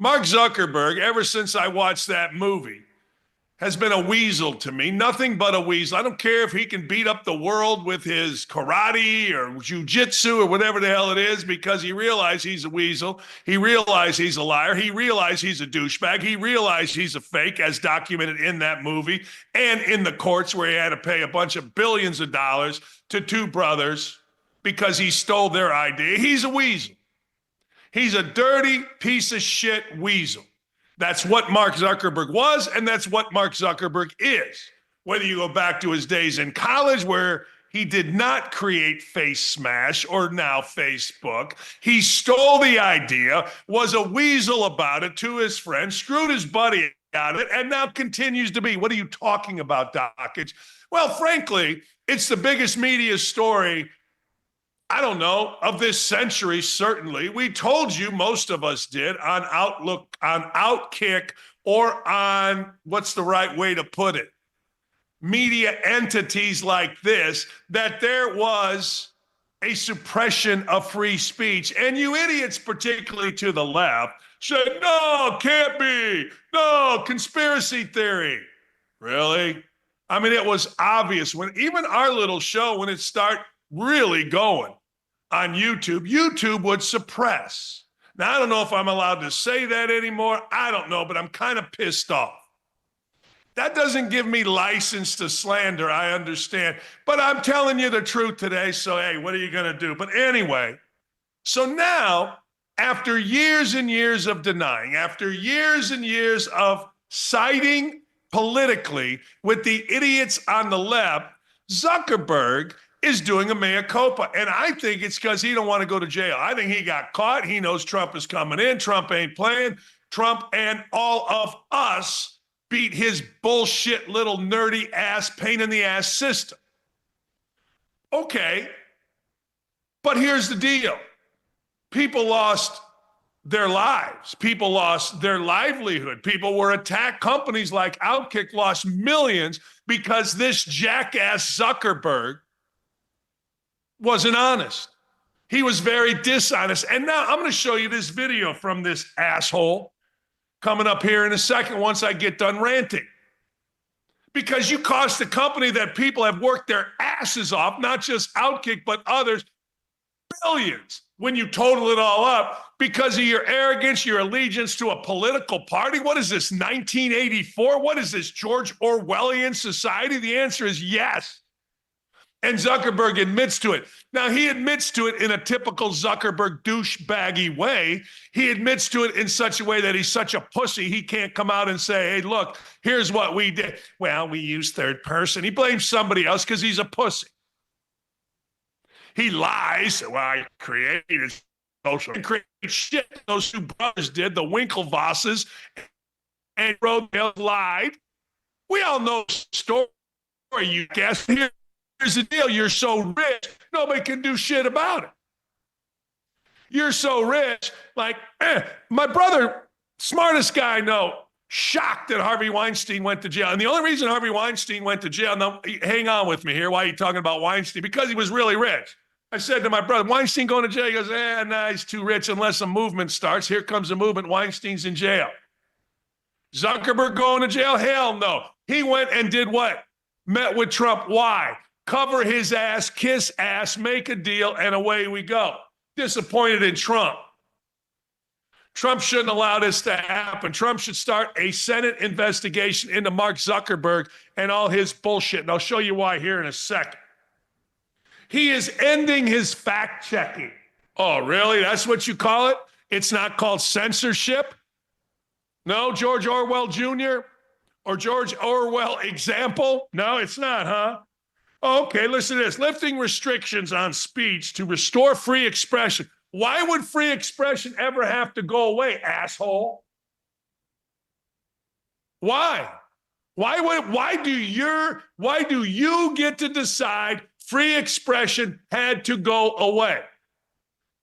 Mark Zuckerberg, ever since I watched that movie, has been a weasel to me. Nothing but a weasel. I don't care if he can beat up the world with his karate or jujitsu or whatever the hell it is, because he realized he's a weasel. He realized he's a liar. He realized he's a douchebag. He realized he's a fake, as documented in that movie and in the courts where he had to pay a bunch of billions of dollars to two brothers because he stole their idea. He's a weasel. He's a dirty piece of shit weasel. That's what Mark Zuckerberg was, and that's what Mark Zuckerberg is. Whether you go back to his days in college where he did not create Face Smash or now Facebook, he stole the idea, was a weasel about it to his friend, screwed his buddy out of it, and now continues to be. What are you talking about, Dakich? Well, frankly, it's the biggest media story, I don't know, of this century, certainly. We told you, most of us did, on Outlook, on OutKick, or on, what's the right way to put it, media entities like this, that there was a suppression of free speech. And you idiots, particularly to the left, said, no, can't be. No, conspiracy theory. Really? I mean, it was obvious when even our little show, when it started really going on YouTube would suppress. Now, I don't know if I'm allowed to say that anymore. I don't know, but I'm kind of pissed off. That doesn't give me license to slander, I understand. But I'm telling you the truth today, so hey, what are you going to do? But anyway, so now, after years and years of denying, after years and years of siding politically with the idiots on the left, Zuckerberg is doing a mea culpa. And I think it's because he don't want to go to jail. I think he got caught. He knows Trump is coming in. Trump ain't playing. Trump and all of us beat his bullshit little nerdy ass, pain in the ass system. Okay. But here's the deal. People lost their lives. People lost their livelihood. People were attacked. Companies like OutKick lost millions because this jackass Zuckerberg wasn't honest. He was very dishonest. And now I'm going to show you this video from this asshole coming up here in a second once I get done ranting. Because you cost the company that people have worked their asses off, not just OutKick, but others, billions when you total it all up because of your arrogance, your allegiance to a political party. What is this, 1984? What is this, George Orwellian society? The answer is yes. And Zuckerberg admits to it. Now, he admits to it in a typical Zuckerberg douchebaggy way. He admits to it in such a way that he's such a pussy, he can't come out and say, hey, look, here's what we did. Well, we used third person. He blames somebody else because he's a pussy. He lies. Well, I created social and created shit. Those two brothers did, the Winklevosses, and Roadkill lied. We all know the story, you guess. Here's the deal. You're so rich, nobody can do shit about it. You're so rich, like, my brother, smartest guy I know, shocked that Harvey Weinstein went to jail. And the only reason Harvey Weinstein went to jail, now hang on with me here, why are you talking about Weinstein? Because he was really rich. I said to my brother, Weinstein going to jail? He goes, nah, he's too rich unless a movement starts. Here comes a movement, Weinstein's in jail. Zuckerberg going to jail? Hell no. He went and did what? Met with Trump. Why? Cover his ass, kiss ass, make a deal, and away we go. Disappointed in Trump. Trump shouldn't allow this to happen. Trump should start a Senate investigation into Mark Zuckerberg and all his bullshit. And I'll show you why here in a second. He is ending his fact checking. Oh, really? That's what you call it? It's not called censorship? No, George Orwell Jr. or George Orwell example? No, it's not, huh? Okay, listen to this. Lifting restrictions on speech to restore free expression. Why would free expression ever have to go away, asshole? Why? Why do you get to decide free expression had to go away?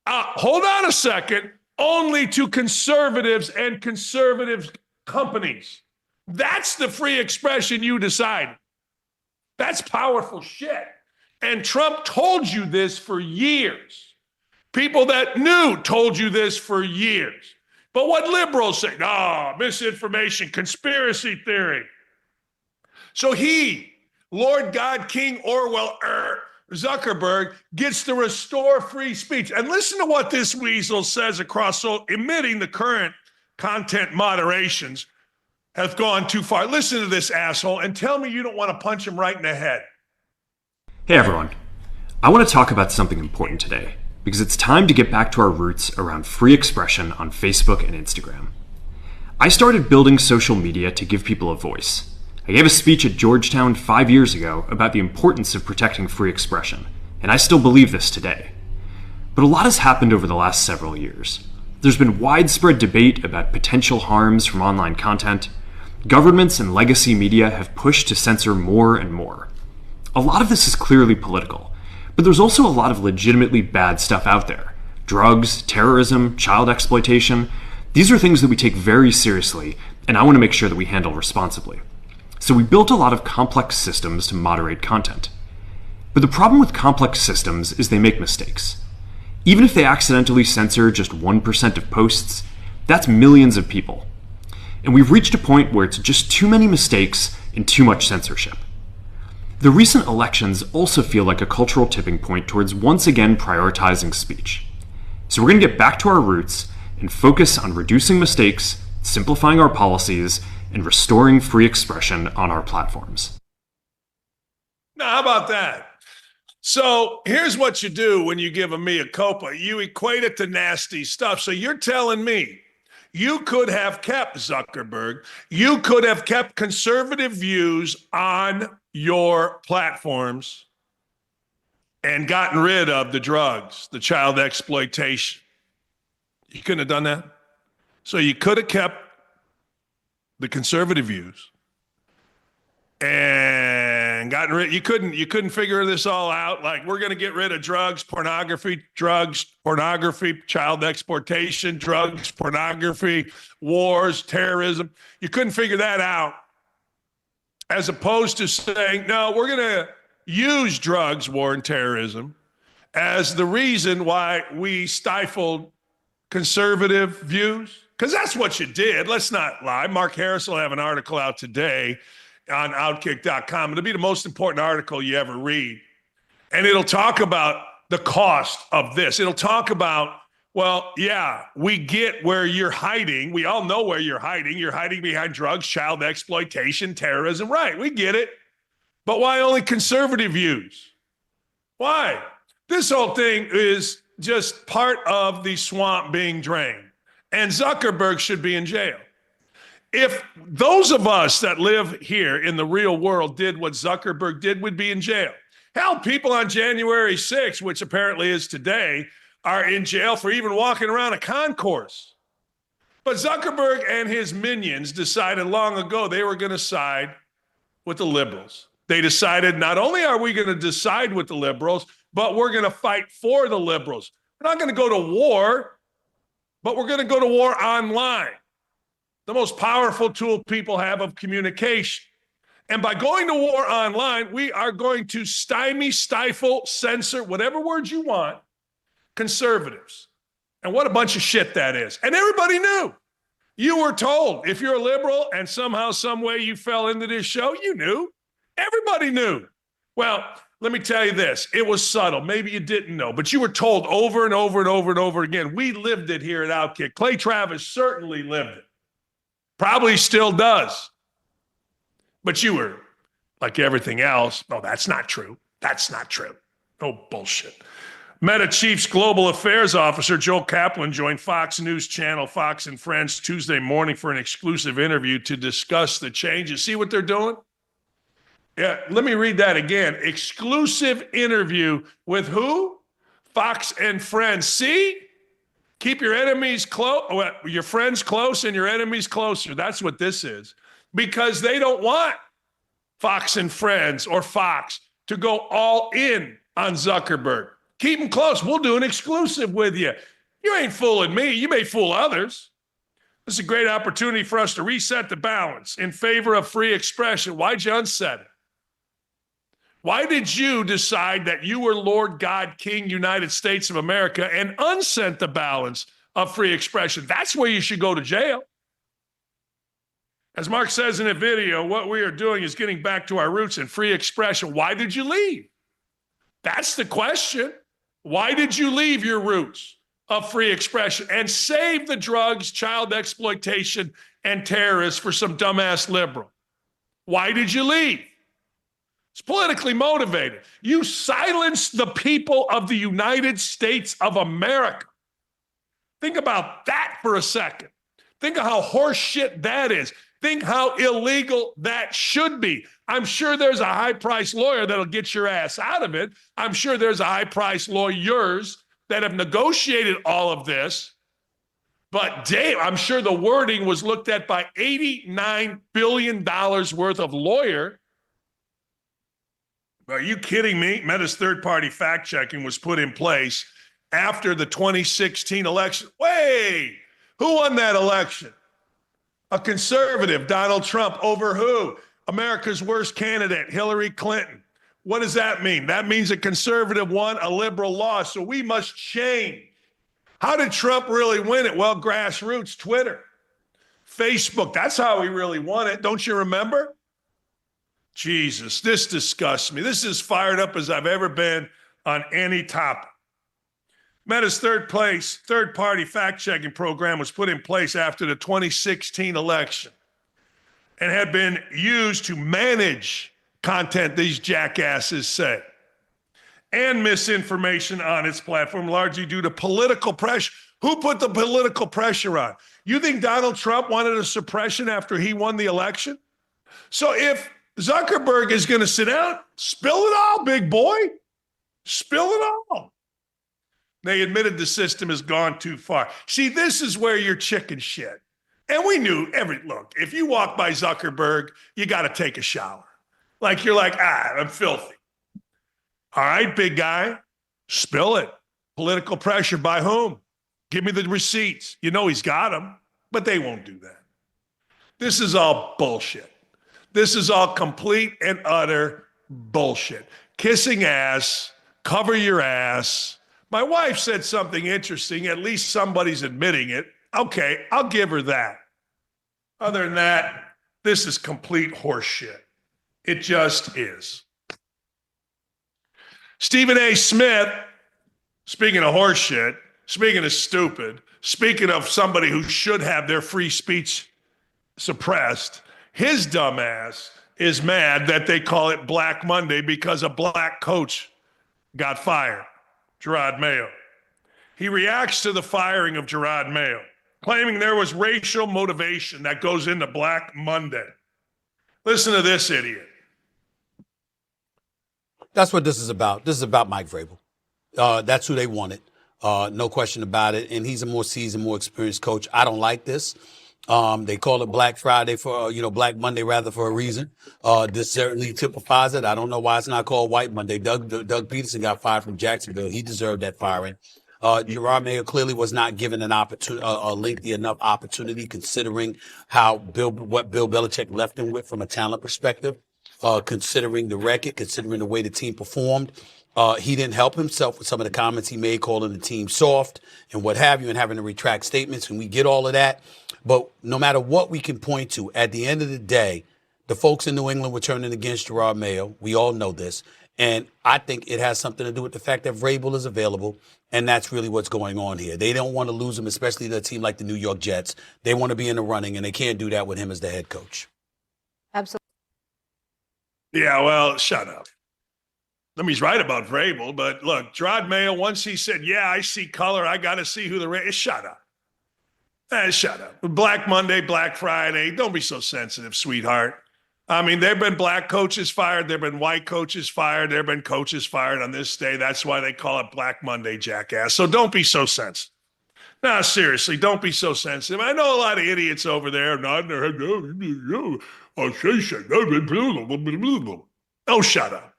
Hold on a second. Only to conservatives and conservative companies. That's the free expression you decide. That's powerful shit. And Trump told you this for years. People that knew told you this for years. But what liberals say, no, misinformation, conspiracy theory. So he, Lord God, King Orwell, Zuckerberg, gets to restore free speech. And listen to what this weasel says across, so admitting the current content moderations have gone too far. Listen to this asshole and tell me you don't want to punch him right in the head. Hey everyone. I want to talk about something important today, because it's time to get back to our roots around free expression on Facebook and Instagram. I started building social media to give people a voice. I gave a speech at Georgetown 5 years ago about the importance of protecting free expression, and I still believe this today. But a lot has happened over the last several years. There's been widespread debate about potential harms from online content. Governments and legacy media have pushed to censor more and more. A lot of this is clearly political, but there's also a lot of legitimately bad stuff out there. Drugs, terrorism, child exploitation. These are things that we take very seriously, and I want to make sure that we handle responsibly. So we built a lot of complex systems to moderate content. But the problem with complex systems is they make mistakes. Even if they accidentally censor just 1% of posts, that's millions of people. And we've reached a point where it's just too many mistakes and too much censorship. The recent elections also feel like a cultural tipping point towards once again prioritizing speech. So we're going to get back to our roots and focus on reducing mistakes, simplifying our policies, and restoring free expression on our platforms. Now, how about that? So here's what you do when you give a mea culpa. You equate it to nasty stuff. So you're telling me you could have kept Zuckerberg, you could have kept conservative views on your platforms and gotten rid of the drugs, the child exploitation. You couldn't have done that. So you could have kept the conservative views and gotten rid. You couldn't figure this all out. Like, we're going to get rid of drugs, pornography, child exploitation, drugs, pornography, wars, terrorism. You couldn't figure that out. As opposed to saying, no, we're going to use drugs, war, and terrorism as the reason why we stifled conservative views. Because that's what you did. Let's not lie. Mark Harris will have an article out today on OutKick.com. It'll be the most important article you ever read. And it'll talk about the cost of this. It'll talk about, well, yeah, we get where you're hiding. We all know where you're hiding. You're hiding behind drugs, child exploitation, terrorism. Right, we get it. But why only conservative views? Why? This whole thing is just part of the swamp being drained. And Zuckerberg should be in jail. If those of us that live here in the real world did what Zuckerberg did, we'd be in jail. Hell, people on January 6th, which apparently is today, are in jail for even walking around a concourse. But Zuckerberg and his minions decided long ago they were going to side with the liberals. They decided not only are we going to decide with the liberals, but we're going to fight for the liberals. We're not going to go to war, but we're going to go to war online. The most powerful tool people have of communication. And by going to war online, we are going to stymie, stifle, censor, whatever words you want, conservatives. And what a bunch of shit that is. And everybody knew. You were told. If you're a liberal and somehow, some way you fell into this show, you knew. Everybody knew. Well, let me tell you this. It was subtle. Maybe you didn't know, but you were told over and over and over and over again. We lived it here at OutKick. Clay Travis certainly lived it. Probably still does. But you were, like everything else, no, that's not true. That's not true. Oh, bullshit. Meta Chief's Global Affairs Officer Joel Kaplan joined Fox News Channel Fox and Friends Tuesday morning for an exclusive interview to discuss the changes. See what they're doing? Yeah, let me read that again. Exclusive interview with who? Fox and Friends. See? Keep your enemies close, your friends close and your enemies closer. That's what this is. Because they don't want Fox and Friends or Fox to go all in on Zuckerberg. Keep them close. We'll do an exclusive with you. You ain't fooling me. You may fool others. This is a great opportunity for us to reset the balance in favor of free expression. Why'd you unset it? Why did you decide that you were Lord God, King, United States of America and unset the balance of free expression. That's where you should go to jail. As Mark says in a video, what we are doing is getting back to our roots and free expression. Why did you leave? That's the question. Why did you leave your roots of free expression and save the drugs, child exploitation, and terrorists for some dumbass liberal? Why did you leave? It's politically motivated. You silenced the people of the United States of America. Think about that for a second. Think of how horseshit that is. Think how illegal that should be. I'm sure there's a high-priced lawyer that'll get your ass out of it. I'm sure there's a high-priced lawyers that have negotiated all of this. But damn, I'm sure the wording was looked at by $89 billion worth of lawyer. Are you kidding me? Meta's third-party fact-checking was put in place after the 2016 election. Wait, who won that election? A conservative, Donald Trump, over who? America's worst candidate, Hillary Clinton. What does that mean? That means a conservative won, a liberal lost. So we must change. How did Trump really win it? Well, grassroots, Twitter, Facebook. That's how he really won it. Don't you remember? Jesus, this disgusts me. This is as fired up as I've ever been on any topic. Meta's third-party fact-checking program was put in place after the 2016 election and had been used to manage content, these jackasses say, and misinformation on its platform, largely due to political pressure. Who put the political pressure on? You think Donald Trump wanted a suppression after he won the election? So if Zuckerberg is going to sit down, spill it all, big boy. Spill it all. They admitted the system has gone too far. See, this is where you're chicken shit. And we knew look, if you walk by Zuckerberg, you got to take a shower. Like you're like, I'm filthy. All right, big guy, spill it. Political pressure by whom? Give me the receipts. You know he's got them, but they won't do that. This is all bullshit. This is all complete and utter bullshit. Kissing ass, cover your ass. My wife said something interesting. At least somebody's admitting it. Okay, I'll give her that. Other than that, this is complete horseshit. It just is. Stephen A. Smith, speaking of horseshit, speaking of stupid, speaking of somebody who should have their free speech suppressed, his dumbass is mad that they call it Black Monday because a black coach got fired. Jerod Mayo. He reacts to the firing of Jerod Mayo, claiming there was racial motivation that goes into Black Monday. Listen to this idiot. That's what this is about. This is about Mike Vrabel. That's who they wanted. No question about it. And he's a more seasoned, more experienced coach. I don't like this. They call it Black Friday Black Monday rather for a reason. This certainly typifies it. I don't know why it's not called White Monday. Doug Peterson got fired from Jacksonville. He deserved that firing. Jerod Mayo clearly was not given an opportunity, a lengthy enough opportunity, considering what Bill Belichick left him with from a talent perspective. Considering the record, considering the way the team performed. He didn't help himself with some of the comments he made, calling the team soft and what have you, and having to retract statements. And we get all of that. But no matter what we can point to, at the end of the day, the folks in New England were turning against Jerod Mayo. We all know this. And I think it has something to do with the fact that Vrabel is available. And that's really what's going on here. They don't want to lose him, especially to a team like the New York Jets. They want to be in the running, and they can't do that with him as the head coach. Absolutely. Yeah, well, shut up. I mean, he's right about Vrabel, but look, Jerod Mayo, once he said, yeah, I see color, I got to see who the race is. Shut up. Shut up. Black Monday, Black Friday. Don't be so sensitive, sweetheart. I mean, there have been black coaches fired. There have been white coaches fired. There have been coaches fired on this day. That's why they call it Black Monday, jackass. So don't be so sensitive. No, seriously, don't be so sensitive. I know a lot of idiots over there nodding their head. Oh, shut up.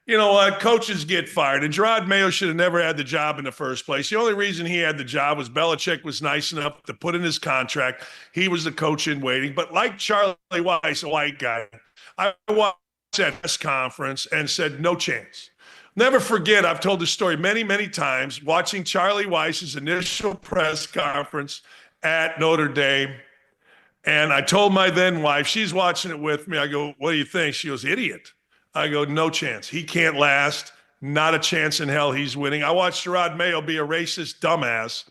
You know what? Coaches get fired. And Jerod Mayo should have never had the job in the first place. The only reason he had the job was Belichick was nice enough to put in his contract. He was the coach in waiting. But like Charlie Weiss, a white guy, I watched that press conference and said, no chance. Never forget, I've told this story many, many times, watching Charlie Weiss's initial press conference at Notre Dame. And I told my then wife, she's watching it with me. I go, what do you think? She goes, idiot. I go, no chance. He can't last. Not a chance in hell he's winning. I watched Jerod Mayo be a racist dumbass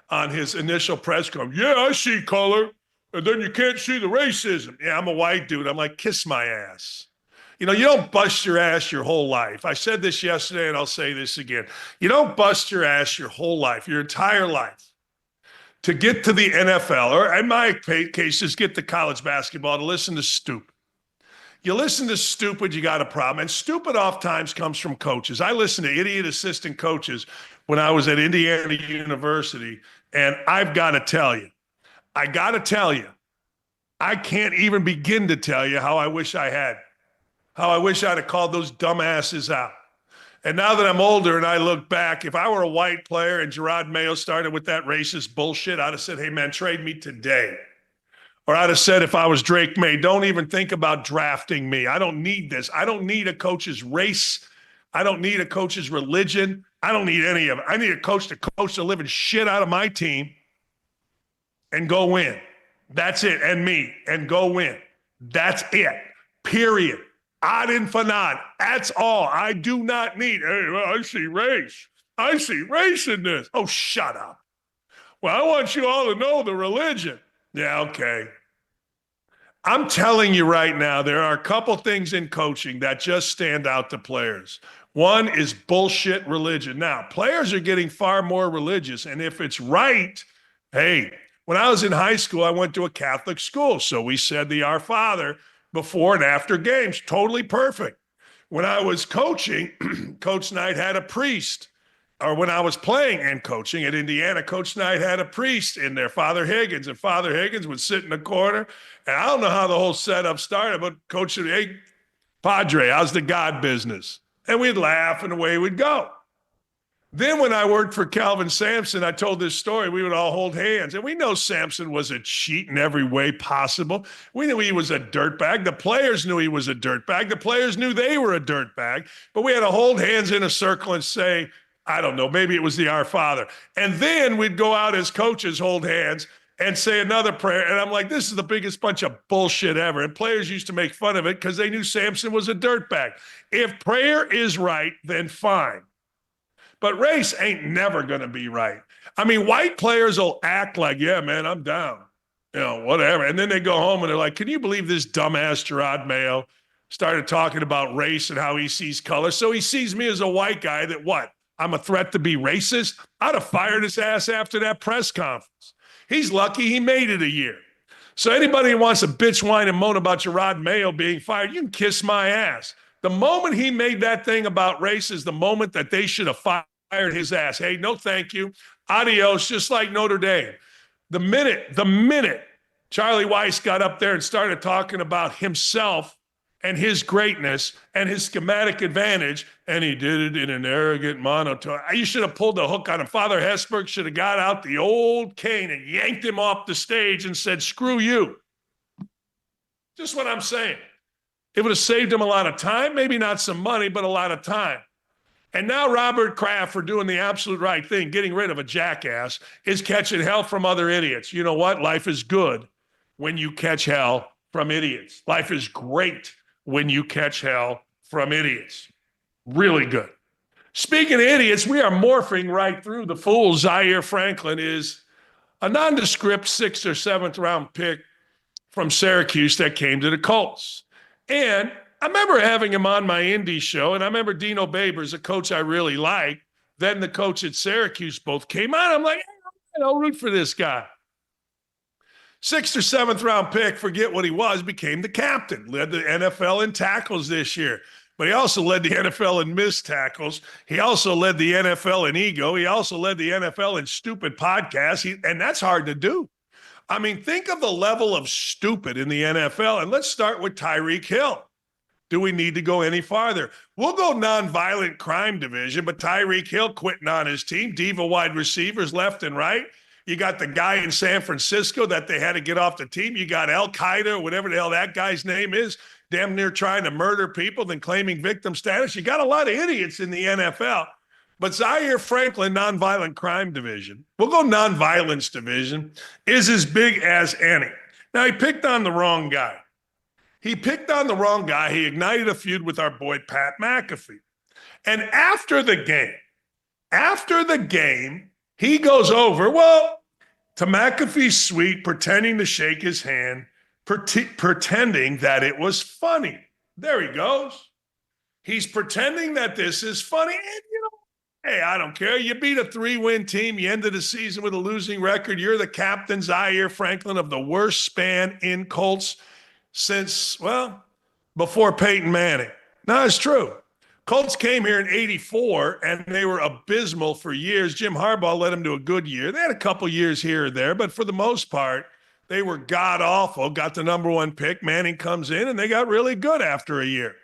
on his initial press conference. Yeah, I see color. And then you can't see the racism. Yeah, I'm a white dude. I'm like, kiss my ass. You know, you don't bust your ass your whole life. I said this yesterday and I'll say this again. You don't bust your ass your whole life, your entire life, to get to the NFL, or in my case, just get to college basketball to listen to stupid. You listen to stupid, you got a problem. And stupid oftentimes comes from coaches. I listened to idiot assistant coaches when I was at Indiana University, and I've got to tell you, I can't even begin to tell you how I wish I had, how I wish I'd have called those dumbasses out. And now that I'm older and I look back, if I were a white player and Jerod Mayo started with that racist bullshit, I'd have said, hey, man, trade me today. Or I'd have said, if I was Drake May, don't even think about drafting me. I don't need this. I don't need a coach's race. I don't need a coach's religion. I don't need any of it. I need a coach to coach the living shit out of my team and go win. That's it. And me. And go win. That's it. Period. Ad infinitum. That's all. I do not need, hey, well, I see race. I see race in this. Oh, shut up. Well, I want you all to know the religion. Yeah, okay. I'm telling you right now, there are a couple things in coaching that just stand out to players. One is bullshit religion. Now, players are getting far more religious, and if it's right, hey, when I was in high school, I went to a Catholic school, so we said the Our Father before and after games. Totally perfect. When I was coaching, Coach Knight had a priest. Or when I was playing and coaching at Indiana, Coach Knight had a priest in there, Father Higgins. And Father Higgins would sit in the corner. And I don't know how the whole setup started, but Coach said, hey, Padre, how's the God business? And we'd laugh and away we'd go. Then when I worked for Calvin Sampson, I told this story, we would all hold hands. And we know Sampson was a cheat in every way possible. We knew he was a dirtbag. The players knew he was a dirtbag. The players knew they were a dirtbag. But we had to hold hands in a circle and say, I don't know, maybe it was the Our Father. And then we'd go out as coaches, hold hands, and say another prayer. And I'm like, this is the biggest bunch of bullshit ever. And players used to make fun of it because they knew Sampson was a dirtbag. If prayer is right, then fine. But race ain't never going to be right. I mean, white players will act like, yeah, man, I'm down. You know, whatever. And then they go home and they're like, can you believe this dumbass Jerod Mayo started talking about race and how he sees color? So he sees me as a white guy that what? I'm a threat to be racist? I'd have fired his ass after that press conference. He's lucky he made it a year. So anybody who wants to bitch, whine, and moan about Jerod Mayo being fired, you can kiss my ass. The moment he made that thing about race is the moment that they should have fired his ass. Hey, no thank you. Adios, just like Notre Dame. The minute Charlie Weiss got up there and started talking about himself and his greatness and his schematic advantage, and he did it in an arrogant monotone. You should have pulled the hook on him. Father Hesburgh should have got out the old cane and yanked him off the stage and said, screw you. Just what I'm saying. It would have saved him a lot of time, maybe not some money, but a lot of time. And now Robert Kraft, for doing the absolute right thing, getting rid of a jackass, is catching hell from other idiots. You know what? Life is good when you catch hell from idiots. Life is great when you catch hell from idiots. Really good. Speaking of idiots, we are morphing right through the fool. Zaire Franklin is a nondescript 6th or 7th round pick from Syracuse that came to the Colts. And I remember having him on my indie show, and I remember Dino Babers, a coach I really like, then the coach at Syracuse, both came on. I'm like, hey, I'll root for this guy. 6th or 7th round pick, forget what he was, became the captain, led the NFL in tackles this year. But he also led the NFL in missed tackles. He also led the NFL in ego. He also led the NFL in stupid podcasts. And that's hard to do. I mean, think of the level of stupid in the NFL. And let's start with Tyreek Hill. Do we need to go any farther? We'll go nonviolent crime division, but Tyreek Hill quitting on his team, DIVA wide receivers left and right. You got the guy in San Francisco that they had to get off the team. You got Al-Qaeda or whatever the hell that guy's name is, damn near trying to murder people, then claiming victim status. You got a lot of idiots in the NFL. But Zaire Franklin Nonviolent Crime Division, we'll go nonviolence division, is as big as any. Now, he picked on the wrong guy. He ignited a feud with our boy Pat McAfee. And after the game, he goes over, to McAfee's suite, pretending to shake his hand, pretending that it was funny. There he goes. He's pretending that this is funny. And, hey, I don't care. You beat a 3-win team. You ended the season with a losing record. You're the captain, Zaire Franklin, of the worst span in Colts since, before Peyton Manning. No, it's true. Colts came here in 84, and they were abysmal for years. Jim Harbaugh led them to a good year. They had a couple years here or there, but for the most part, they were god-awful, got the number 1 pick. Manning comes in, and they got really good after a year.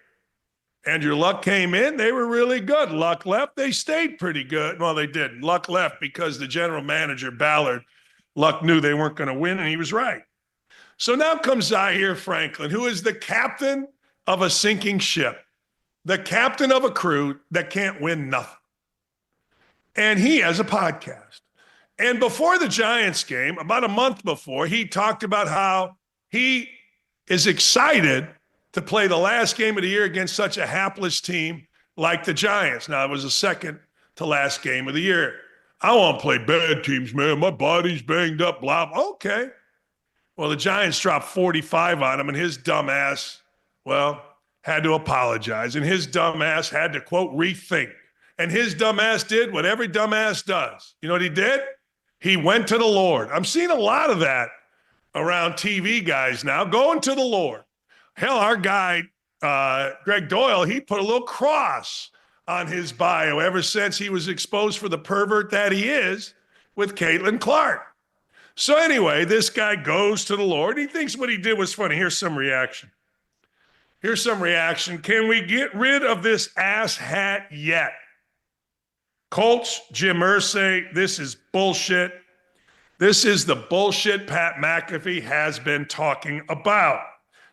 Andrew Luck came in. They were really good. Luck left. They stayed pretty good. Well, they didn't. Luck left because the general manager, Ballard, Luck knew they weren't going to win, and he was right. So now comes Zaire Franklin, who is the captain of a sinking ship, the captain of a crew that can't win nothing. And he has a podcast. And before the Giants game, about a month before, he talked about how he is excited to play the last game of the year against such a hapless team like the Giants. Now, it was the second to last game of the year. I want to play bad teams, man. My body's banged up, blah. Okay. Well, the Giants dropped 45 on him, and his dumb ass, had to apologize. And his dumb ass had to, quote, rethink. And his dumb ass did what every dumb ass does. You know what he did? He went to the Lord. I'm seeing a lot of that around TV guys now, going to the Lord. Hell, our guy, Greg Doyle, he put a little cross on his bio ever since he was exposed for the pervert that he is with Caitlin Clark. So anyway, this guy goes to the Lord. He thinks what he did was funny. Here's some reaction. Can we get rid of this ass hat yet? Colts, Jim Irsay, this is bullshit. This is the bullshit Pat McAfee has been talking about.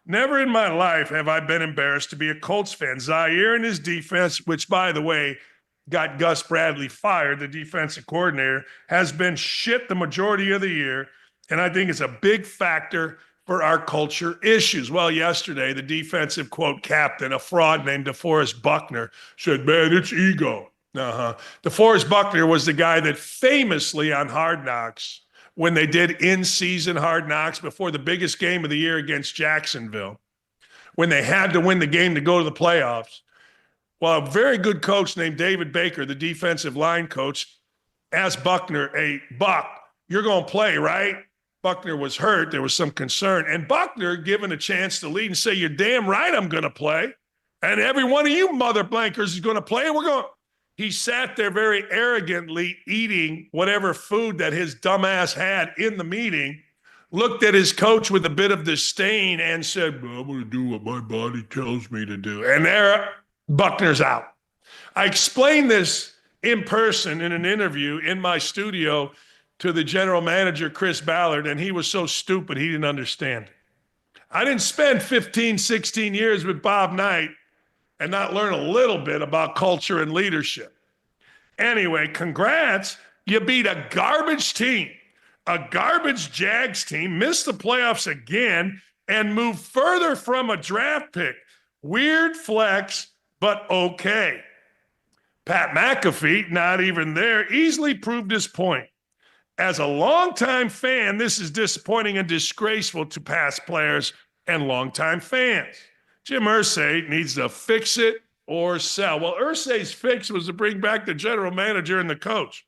Never in my life have I been embarrassed to be a Colts fan. Zaire and his defense, which, by the way, got Gus Bradley fired, the defensive coordinator, has been shit the majority of the year, and I think it's a big factor for our culture issues. Well, yesterday, the defensive, quote, captain, a fraud named DeForest Buckner, said, man, it's ego. DeForest Buckner was the guy that famously on Hard Knocks, when they did in-season Hard Knocks before the biggest game of the year against Jacksonville, when they had to win the game to go to the playoffs, well, a very good coach named David Baker, the defensive line coach, asked Buckner, hey, Buck, you're going to play, right? Buckner was hurt. There was some concern. And Buckner, given a chance to lead and say, you're damn right I'm going to play. And every one of you mother blankers is going to play. And he sat there very arrogantly eating whatever food that his dumbass had in the meeting, looked at his coach with a bit of disdain and said, well, I'm going to do what my body tells me to do. And there, Buckner's out. I explained this in person in an interview in my studio to the general manager, Chris Ballard, and he was so stupid he didn't understand it. I didn't spend 15, 16 years with Bob Knight and not learn a little bit about culture and leadership. Anyway, congrats. You beat a garbage team, a garbage Jags team, missed the playoffs again, and moved further from a draft pick. Weird flex, but okay. Pat McAfee, not even there, easily proved his point. As a longtime fan, this is disappointing and disgraceful to past players and longtime fans. Jim Irsay needs to fix it or sell. Well, Irsay's fix was to bring back the general manager and the coach.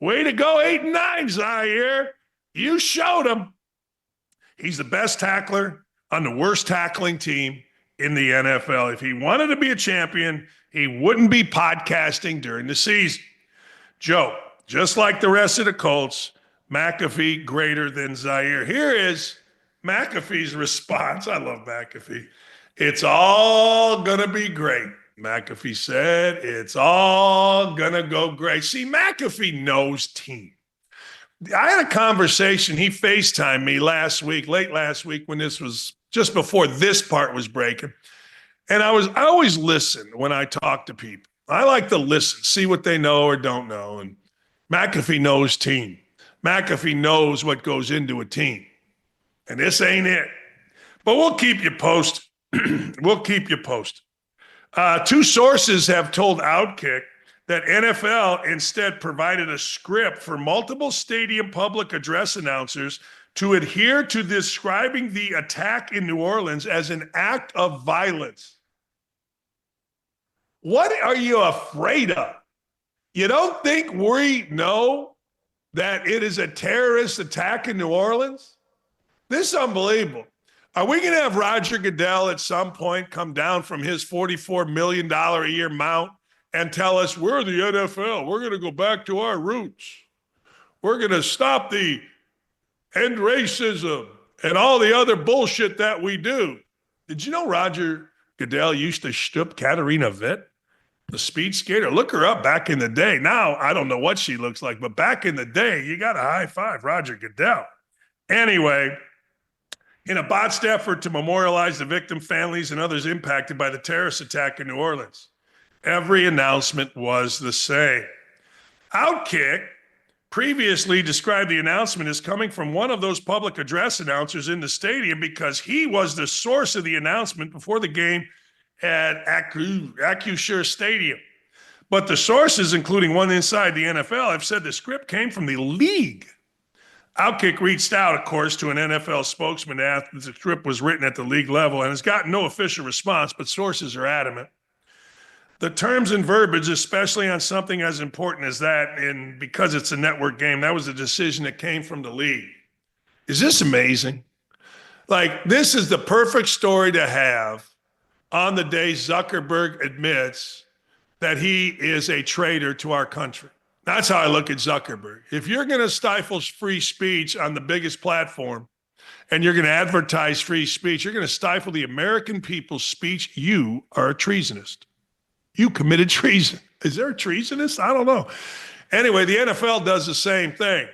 Way to go, 8-9, Zaire. You showed him. He's the best tackler on the worst tackling team in the NFL. If he wanted to be a champion, he wouldn't be podcasting during the season. Joe, just like the rest of the Colts, McAfee greater than Zaire. Here is McAfee's response. I love McAfee. It's all going to be great. McAfee said, it's all going to go great. See, McAfee knows team. I had a conversation. He FaceTimed me late last week, when this was just before this part was breaking. And I always listen when I talk to people. I like to listen, see what they know or don't know. And McAfee knows team. McAfee knows what goes into a team. And this ain't it. But we'll keep you posted. We'll keep you posted. Two sources have told OutKick that NFL instead provided a script for multiple stadium public address announcers to adhere to describing the attack in New Orleans as an act of violence. What are you afraid of? You don't think we know that it is a terrorist attack in New Orleans? This is unbelievable. Are we going to have Roger Goodell at some point come down from his $44 million a year mount and tell us we're the NFL? We're going to go back to our roots. We're going to stop the end racism and all the other bullshit that we do. Did you know Roger Goodell used to shtup Katarina Witt, the speed skater? Look her up back in the day. Now, I don't know what she looks like, but back in the day, you got to high five Roger Goodell. Anyway, in a botched effort to memorialize the victim families and others impacted by the terrorist attack in New Orleans, every announcement was the same. OutKick previously described the announcement as coming from one of those public address announcers in the stadium because he was the source of the announcement before the game at Acrisure Stadium. But the sources, including one inside the NFL, have said the script came from the league. OutKick reached out, of course, to an NFL spokesman after the script was written at the league level and has gotten no official response, but sources are adamant. The terms and verbiage, especially on something as important as that, and because it's a network game, that was a decision that came from the league. Is this amazing? Like, this is the perfect story to have on the day Zuckerberg admits that he is a traitor to our country. That's how I look at Zuckerberg. If you're going to stifle free speech on the biggest platform and you're going to advertise free speech, you're going to stifle the American people's speech, you are a treasonist. You committed treason. Is there a treasonist? I don't know. Anyway, the NFL does the same thing.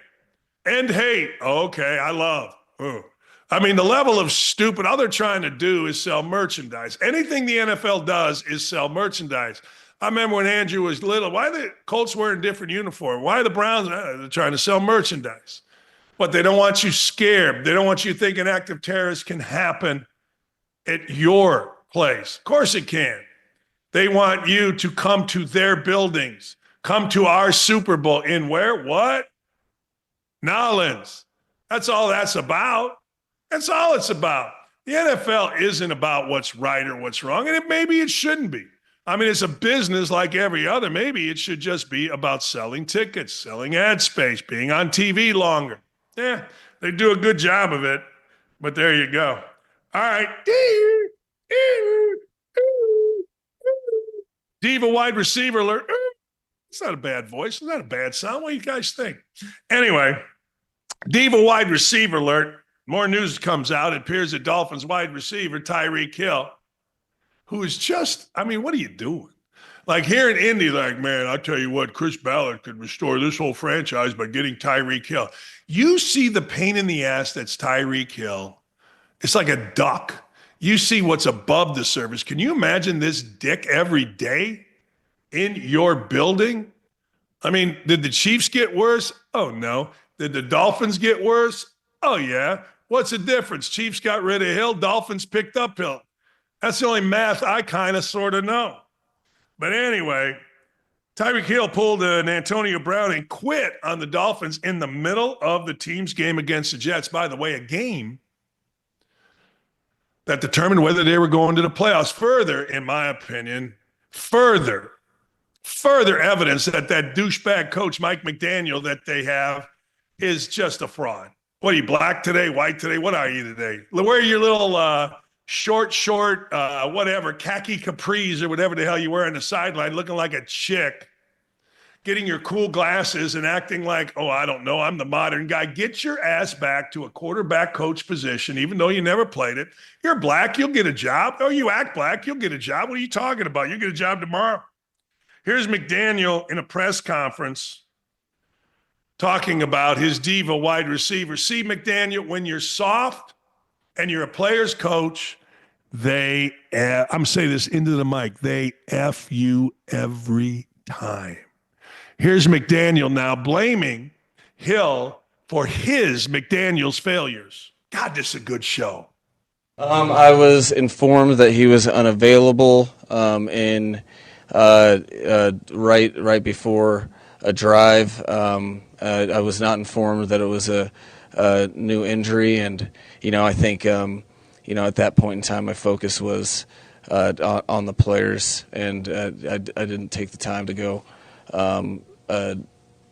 End hate. Okay, I love. I mean, the level of stupid, all they're trying to do is sell merchandise. Anything the NFL does is sell merchandise. I remember when Andrew was little, why are the Colts wearing different uniform? Why are the Browns? They're trying to sell merchandise. But they don't want you scared. They don't want you thinking active terrorists can happen at your place. Of course it can. They want you to come to their buildings, come to our Super Bowl in where? What? Nolens. That's all that's about. That's all it's about. The NFL isn't about what's right or what's wrong, and maybe it shouldn't be. I mean, it's a business like every other. Maybe it should just be about selling tickets, selling ad space, being on TV longer. Yeah, they do a good job of it, but there you go. All right. Diva wide receiver alert. It's not a bad voice. It's not a bad sound. What do you guys think? Anyway, Diva wide receiver alert. More news comes out. It appears that Dolphins wide receiver Tyreek Hill, who is just, I mean, what are you doing? Like here in Indy, like, man, I'll tell you what, Chris Ballard could restore this whole franchise by getting Tyreek Hill. You see the pain in the ass that's Tyreek Hill. It's like a duck. You see what's above the surface. Can you imagine this dick every day in your building? I mean, did the Chiefs get worse? Oh, no. Did the Dolphins get worse? Oh, yeah. What's the difference? Chiefs got rid of Hill. Dolphins picked up Hill. That's the only math I kind of sort of know. But anyway, Tyreek Hill pulled an Antonio Brown and quit on the Dolphins in the middle of the team's game against the Jets. By the way, a game that determined whether they were going to the playoffs. Further, in my opinion, further evidence that douchebag coach Mike McDaniel that they have is just a fraud. What are you, black today, white today? What are you today? Wear your little short, whatever, khaki capris or whatever the hell you wear on the sideline, looking like a chick, getting your cool glasses and acting like, oh, I don't know, I'm the modern guy. Get your ass back to a quarterback coach position, even though you never played it. You're black, you'll get a job. Oh, you act black, you'll get a job. What are you talking about? You'll get a job tomorrow. Here's McDaniel in a press conference talking about his diva wide receiver. See, McDaniel, when you're soft and you're a player's coach, I'm saying this into the mic, they F you every time. Here's McDaniel now blaming Hill for his McDaniel's failures. God, this is a good show. I was informed that he was unavailable right before a drive. I was not informed that it was a new injury, and I think at that point in time, my focus was on the players, and I didn't take the time to go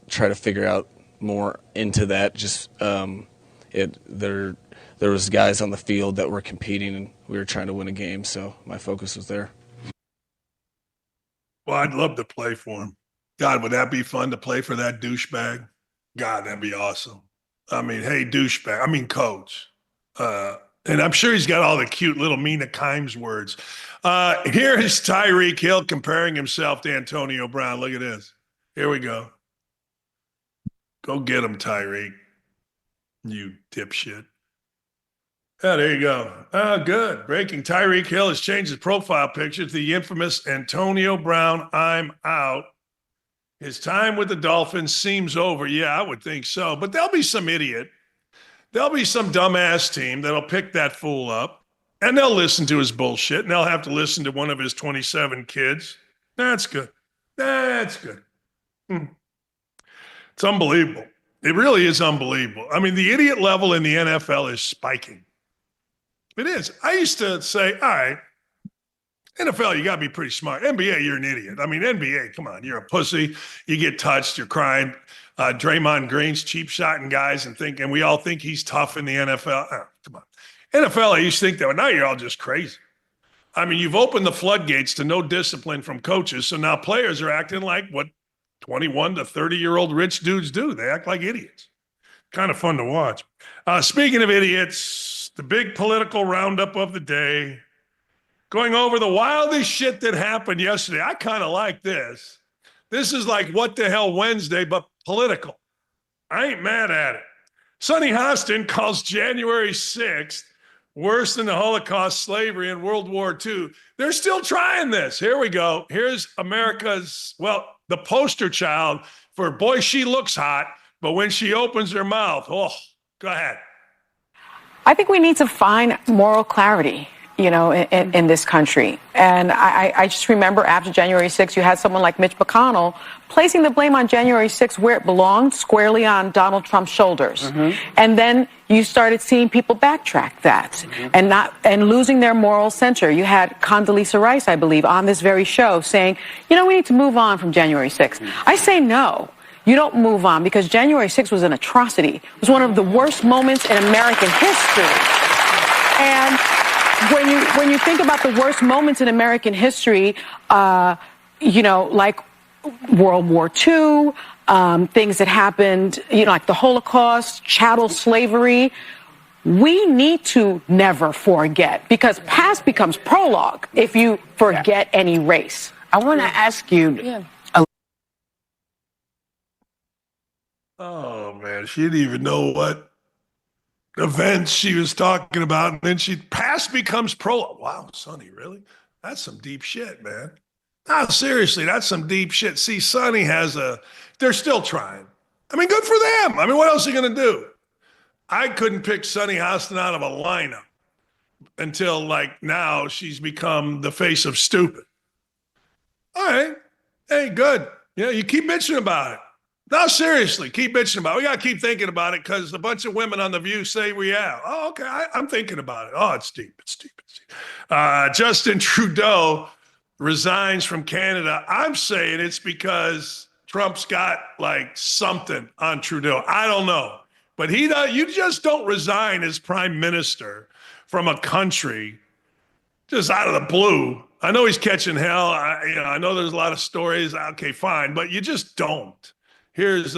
try to figure out more into that. Just there was guys on the field that were competing, and we were trying to win a game, so my focus was there. Well, I'd love to play for him. God, would that be fun to play for that douchebag? God, that'd be awesome. I mean, hey, douchebag. I mean, coach. And I'm sure he's got all the cute little Mina Kimes words. Here is Tyreek Hill comparing himself to Antonio Brown. Look at this. Here we go. Go get him, Tyreek. You dipshit. Yeah, there you go. Good. Breaking. Tyreek Hill has changed his profile picture to the infamous Antonio Brown, I'm out. His time with the Dolphins seems over. Yeah, I would think so. But there'll be some idiot. There'll be some dumbass team that'll pick that fool up, and they'll listen to his bullshit, and they'll have to listen to one of his 27 kids. That's good. That's good. It's unbelievable. It really is unbelievable. I mean, the idiot level in the NFL is spiking. It is. I used to say, all right, NFL, you got to be pretty smart. NBA, you're an idiot. I mean, NBA, come on, you're a pussy. You get touched, you're crying. Draymond Green's cheap shotting guys and we all think he's tough in the NFL. Oh, come on. NFL, I used to think that, but now you're all just crazy. I mean, you've opened the floodgates to no discipline from coaches, so now players are acting like what 21 to 30-year-old rich dudes do. They act like idiots. Kind of fun to watch. Speaking of idiots, the big political roundup of the day, going over the wildest shit that happened yesterday. I kind of like this. This is like What the Hell Wednesday, but political. I ain't mad at it. Sonny Hostin calls January 6th worse than the Holocaust, slavery, and World War II. They're still trying this. Here we go. Here's America's, the poster child for boy, she looks hot, but when she opens her mouth, go ahead. I think we need to find moral clarity, in this country. And I just remember after January 6th, you had someone like Mitch McConnell placing the blame on January 6th where it belonged, squarely on Donald Trump's shoulders. And then you started seeing people backtrack that and losing their moral center. You had Condoleezza Rice, I believe, on this very show saying, we need to move on from January 6th. I say no. You don't move on, because January 6th was an atrocity. It was one of the worst moments in American history. And when you think about the worst moments in American history, like World War II, things that happened, like the Holocaust, chattel slavery, we need to never forget, because past becomes prologue if you forget any race. I want to ask you. Oh, man, she didn't even know what events she was talking about, and then past becomes prologue. Wow, Sonny, really? That's some deep shit, man. No, seriously, that's some deep shit. See, Sonny they're still trying. I mean, good for them. I mean, what else are you going to do? I couldn't pick Sonny Hostin out of a lineup until, now she's become the face of stupid. All right. Hey, good. You keep bitching about it. No, seriously, keep bitching about it. We got to keep thinking about it, because a bunch of women on The View say we have. Oh, okay, I'm thinking about it. Oh, it's deep. Justin Trudeau resigns from Canada. I'm saying it's because Trump's got something on Trudeau. I don't know. But you just don't resign as prime minister from a country just out of the blue. I know he's catching hell. I know there's a lot of stories. Okay, fine. But you just don't. Here's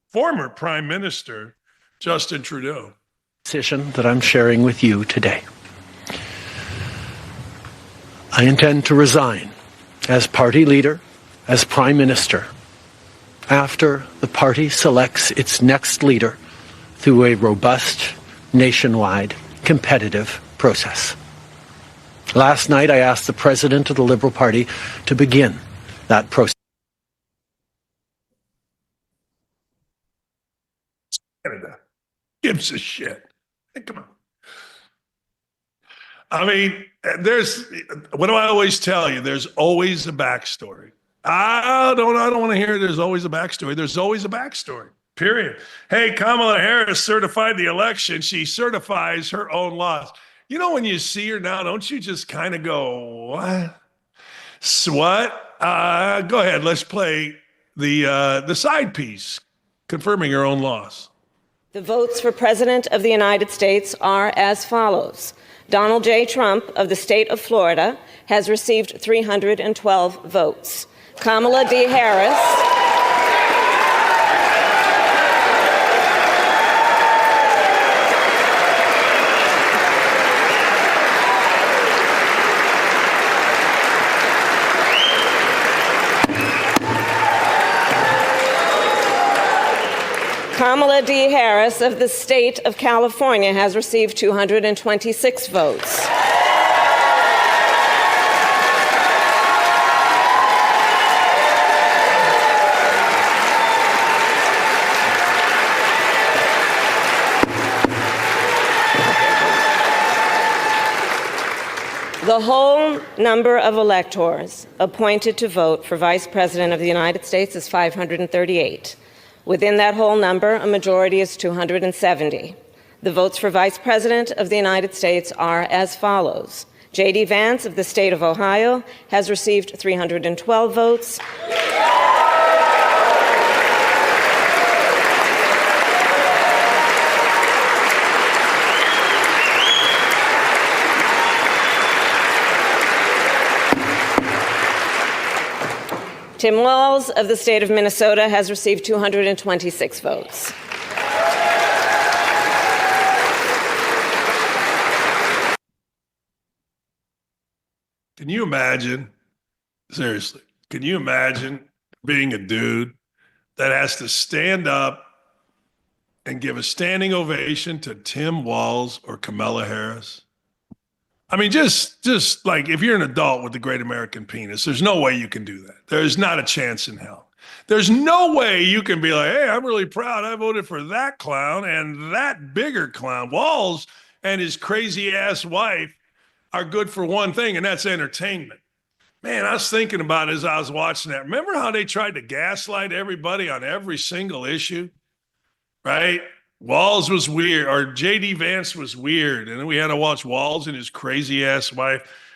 former Prime Minister Justin Trudeau. Decision that I'm sharing with you today. I intend to resign as party leader, as Prime Minister after the party selects its next leader through a robust, nationwide, competitive process. Last night, I asked the president of the Liberal Party to begin that process. Canada gives a shit. Hey, come on. I mean, what do I always tell you? There's always a backstory. I don't want to hear there's always a backstory. There's always a backstory, period. Hey, Kamala Harris certified the election. She certifies her own loss. You know, when you see her now, don't you just kind of go, what? What? Go ahead. Let's play the side piece confirming her own loss. The votes for President of the United States are as follows. Donald J. Trump of the state of Florida has received 312 votes. Kamala D. Harris Kamala D. Harris of the state of California has received 226 votes. The whole number of electors appointed to vote for Vice President of the United States is 538. Within that whole number, a majority is 270. The votes for Vice President of the United States are as follows. J.D. Vance of the state of Ohio has received 312 votes. Tim Walz of the state of Minnesota has received 226 votes. Can you imagine, seriously, can you imagine being a dude that has to stand up and give a standing ovation to Tim Walz or Kamala Harris? I mean, just like if you're an adult with the great American penis, there's no way you can do that. There's not a chance in hell. There's no way you can be like, hey, I'm really proud. I voted for that clown and that bigger clown. Walz and his crazy ass wife are good for one thing, and that's entertainment. Man, I was thinking about it as I was watching that. Remember how they tried to gaslight everybody on every single issue, right? Walz was weird, or J.D. Vance was weird, and then we had to watch Walz and his crazy-ass wife